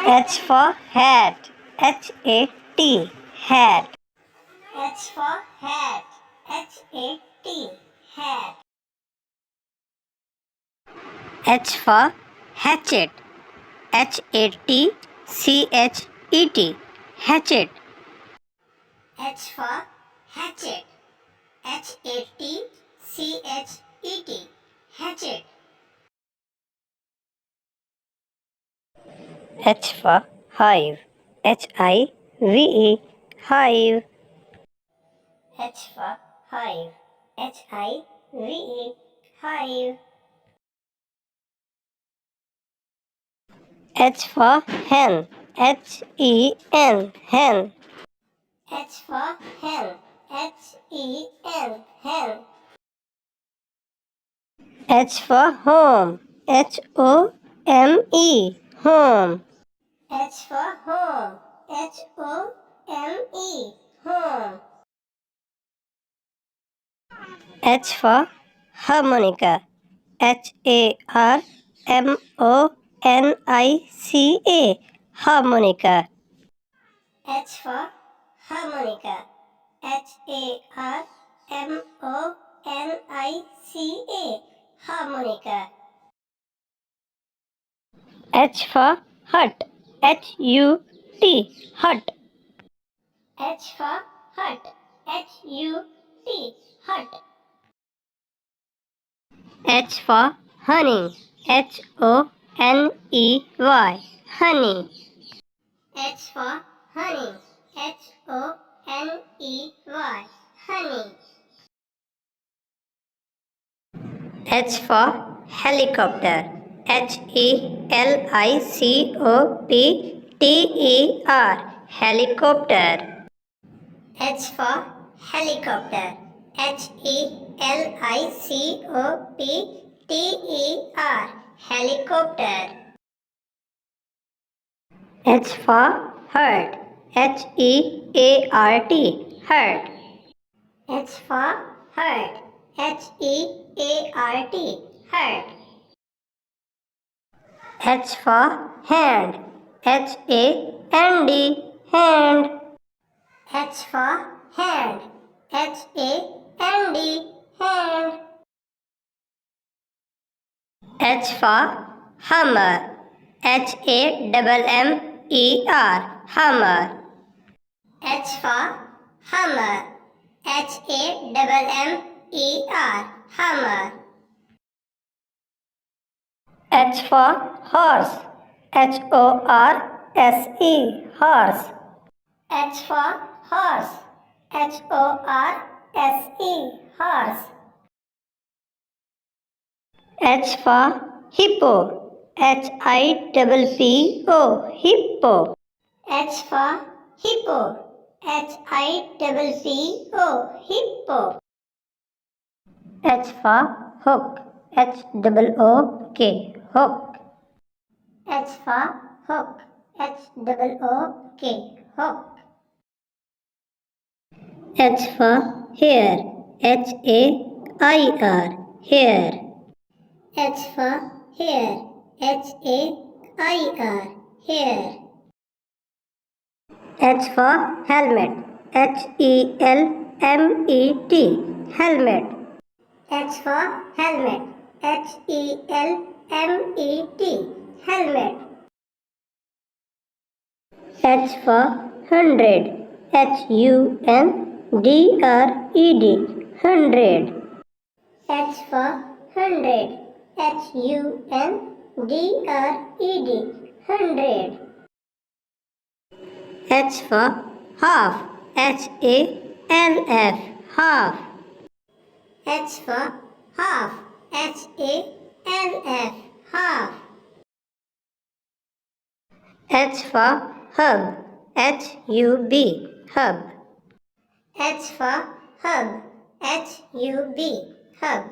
H for hat. H-A-T. Hat. H for hat. H-A-T. Hat. H for hatchet. H-A-T-C-H-E-T. Hatchet. H for hatchet. H-A-T-C-H-E-T. Hatchet. H for hive. H-I-V-E. Hive. H for hive. H-I-V-E. Hive. H for hen. H-E-N. Hen. H for hen. H-E-N. Hen. H for home. H-O-M-E. Home. H for home. H-O-M-E. Home. H for harmonica. H-A-R-M-O-N-I-C-A. Harmonica. H for harmonica. H-A-R-M-O-N-I-C-A. Harmonica. H for hut. H-U-T. Hut. H for hut. H-U-T. Hut. H for honey. H-O-N-E-Y. Honey. H for honey. H-O-N-E-Y. Honey. H for helicopter. H-E-L-I-C-O-P-T-E-R. Helicopter. H for helicopter. H-E-L-I-C-O-P-T-E-R. Helicopter. H for herd. H-E-A-R-T. Herd. H for herd. H-E-A-R-T. Herd. H for hand. H-A-N-D. Hand. H for hand. H-A-N-D. Hand. H for hammer. H-A-M-M-E-R. Hammer. H for hammer. H-A-M-M-E-R. Hammer. H for horse. H-O-R-S-E. Horse. H for horse. H-O-R-S-E. Horse. H for hippo. H-I-P-P-O. Hippo. H for hippo. H-I-P-P-O. Hippo. H for hook. H-O-O-K. Hook. H for hook. H-O-O-K. Hook. H for hare. H-A-I-R. Hare. H for hare. H-A-I-R. Hare. H for helmet. H-E-L-M-E-T. Helmet. H for helmet. H-E-L-M-E-T. Helmet. H for hundred. H-U-N-D-R-E-D. Hundred. H for hundred. H-U-N-D-R-E-D. Hundred. H for half. H-A-L-F. Half. H for half. H-A-L-F. Half. H for hub. H-U-B. Hub. H for hub. H-U-B. Hub.